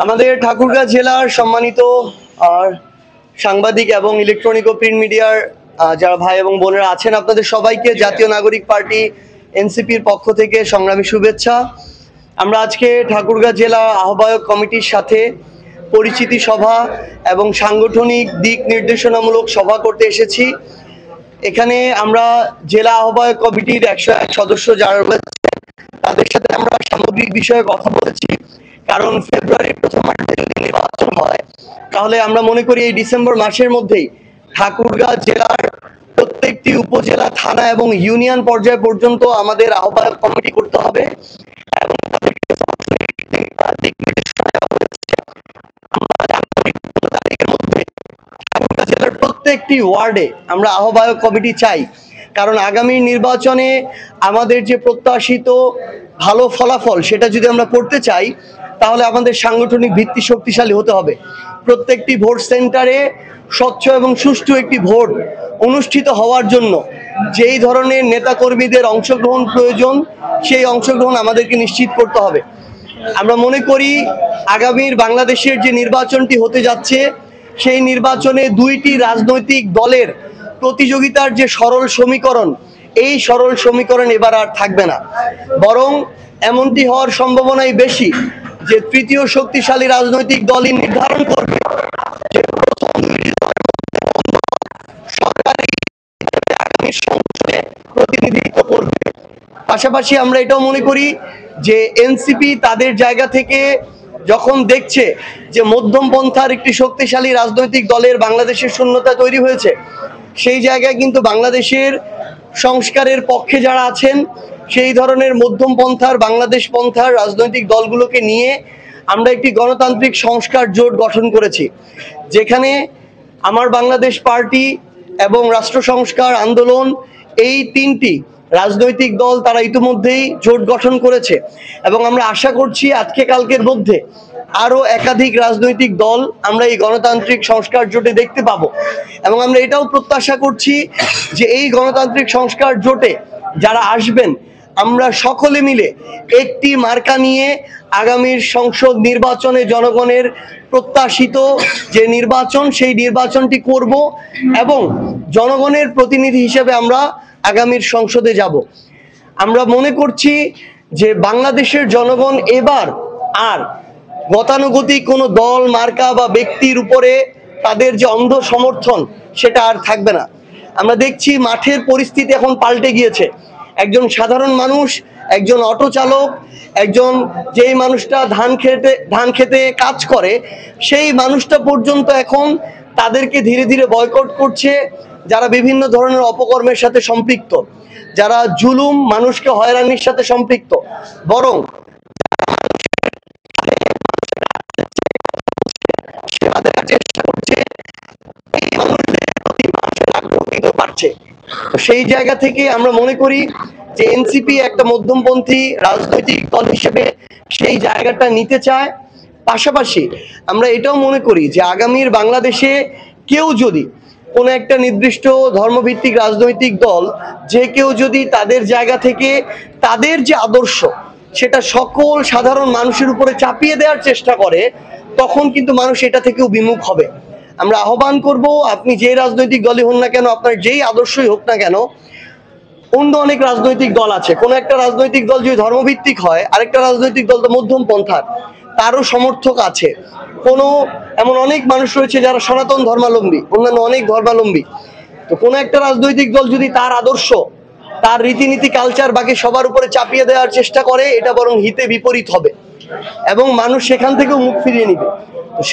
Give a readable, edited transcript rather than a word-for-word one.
আমাদের ঠাকুরগাঁ জেলার সম্মানিত সাংবাদিক এবং ইলেকট্রনিক ও প্রিন্ট মিডিয়ার যারা ভাই এবং বোনেরা আছেন, আপনাদের সবাইকে জাতীয় নাগরিক পার্টি এনসিপির পক্ষ থেকে সংগ্রামী শুভেচ্ছা। আমরা আজকে ঠাকুরগাঁ জেলা আহ্বায়ক কমিটির সাথে পরিচিতি সভা এবং সাংগঠনিক দিক নির্দেশনামূলক সভা করতে এসেছি। এখানে আমরা জেলা আহ্বায়ক কমিটির 101 সদস্য যারা রয়েছে তাদের সাথে আমরা সামগ্রিক বিষয়ে কথা বলেছি। কারণ ফেব্রুয়ারির প্রথমার্ধে যদি নির্বাচন হয় তাহলে আমরা মনে করি এই ডিসেম্বর মাসের মধ্যেই ঠাকুরগাঁ জেলার প্রত্যেকটি উপজেলা, থানা এবং ইউনিয়ন পর্যায় পর্যন্ত আমাদের আহ্বায়ক কমিটি করতে হবে এবং ঠাকুরগাঁ জেলার প্রত্যেকটি ওয়ার্ডে আমরা আহ্বায়ক কমিটি চাই। কারণ আগামী নির্বাচনে আমাদের যে প্রত্যাশিত ভালো ফলাফল সেটা যদি আমরা করতে চাই তাহলে আমাদের সাংগঠনিক ভিত্তি শক্তিশালী হতে হবে। প্রত্যেকটি ভোট সেন্টারে স্বচ্ছ এবং সুষ্ঠু একটি ভোট অনুষ্ঠিত হওয়ার জন্য যেই ধরনের নেতাকর্মীদের অংশগ্রহণ প্রয়োজন সেই অংশগ্রহণ আমাদেরকে নিশ্চিত করতে হবে। আমরা মনে করি আগামীর বাংলাদেশের যে নির্বাচনটি হতে যাচ্ছে সেই নির্বাচনে দুইটি রাজনৈতিক দলের প্রতিযোগিতার যে সরল সমীকরণ, এই সরল সমীকরণ এবার আর থাকবে না, বরং এমনটি হওয়ার সম্ভাবনাই বেশি যে তৃতীয় শক্তিশালী রাজনৈতিক দলই নির্ধারণ করবে যে প্রথম দুইটি দলের মধ্যে সরকারি আগামী সংসদে প্রতিনিধিত্ব করবে। পাশাপাশি আমরা এটাও মনে করি যে এনসিপি তাদের জায়গা থেকে যখন দেখছে যে মধ্যম পন্থার একটি শক্তিশালী রাজনৈতিক দলের বাংলাদেশের শূন্যতা তৈরি হয়েছে, সেই জায়গায় কিন্তু বাংলাদেশের সংস্কারের পক্ষে যারা আছেন সেই ধরনের মধ্যম পন্থার, বাংলাদেশ পন্থার রাজনৈতিক দলগুলোকে নিয়ে আমরা একটি গণতান্ত্রিক সংস্কার জোট গঠন করেছি, যেখানে আমার বাংলাদেশ পার্টি এবং রাষ্ট্র সংস্কার আন্দোলন এই তিনটি রাজনৈতিক দল তারা ইতিমধ্যেই জোট গঠন করেছে এবং আমরা আশা করছি আজকে কালকের মধ্যে আরো একাধিক রাজনৈতিক দল আমরা এই গণতান্ত্রিক সংস্কার জোটে দেখতে পাবো। এবং আমরা এটাও প্রত্যাশা করছি যে এই গণতান্ত্রিক সংস্কার জোটে যারা আসবেন আমরা সকলে মিলে একটি মার্কা নিয়ে আগামীর সংসদ নির্বাচনে জনগণের প্রত্যাশিত যে নির্বাচন সেই নির্বাচনটি করব এবং জনগণের প্রতিনিধি হিসেবে আমরা আগামীর সংসদে যাব। আমরা মনে করছি যে বাংলাদেশের জনগণ এবার আর গতানুগতিক কোনো দল, মার্কা বা ব্যক্তির উপরে তাদের যে অন্ধ সমর্থন সেটা আর থাকবে না। আমরা দেখছি মাঠের পরিস্থিতি এখন পাল্টে গিয়েছে। একজন সাধারণ মানুষ, একজন অটো চালক, একজন যেই মানুষটা ধান খেতে কাজ করে সেই মানুষটা পর্যন্ত এখন তাদেরকে ধীরে ধীরে বয়কট করছে, যারা বিভিন্ন ধরনের অপকর্মের সাথে সম্পৃক্ত, যারা জুলুম, মানুষকে হয়রানির সাথে সম্পৃক্ত, বরং চেষ্টা করছে এই মানুষদের প্রতি মানুষের আগ্রহ কিন্তু বাড়ছে। সেই জায়গা থেকে আমরা মনে করি যে এনসিপি একটা মধ্যমপন্থী রাজনৈতিক দল হিসেবে সেই জায়গাটা নিতে চায়। পাশাপাশি আমরা এটাও মনে করি যে আগামীর বাংলাদেশে কেউ যদি কোনো একটা নির্দিষ্ট ধর্মভিত্তিক রাজনৈতিক দল যে কেউ যদি তাদের জায়গা থেকে তাদের যে আদর্শ সেটা সকল সাধারণ মানুষের উপরে চাপিয়ে দেওয়ার চেষ্টা করে, তখন কিন্তু মানুষ এটা থেকেও বিমুখ হবে। আমরা আহ্বান করব, আপনি যে রাজনৈতিক দলই হন না কেন, আপনার যেই আদর্শই হোক না কেন, অন্য অনেক রাজনৈতিক দল আছে। কোনো একটা রাজনৈতিক দল যদি ধর্মভিত্তিক হয়, আরেকটা রাজনৈতিক দল তো মধ্যম পন্থার, তারও সমর্থক আছে। এমন অনেক মানুষ রয়েছে যারা সনাতন ধর্মাবলম্বী, অন্যান্য অনেক ধর্মাবলম্বী। তো কোনো একটা রাজনৈতিক দল যদি তার আদর্শ, তার রীতিনীতি, কালচার বাকি সবার উপরে চাপিয়ে দেওয়ার চেষ্টা করে, এটা বরং হিতে বিপরীত হবে এবং মানুষ সেখান থেকেও মুখ ফিরিয়ে নিবে।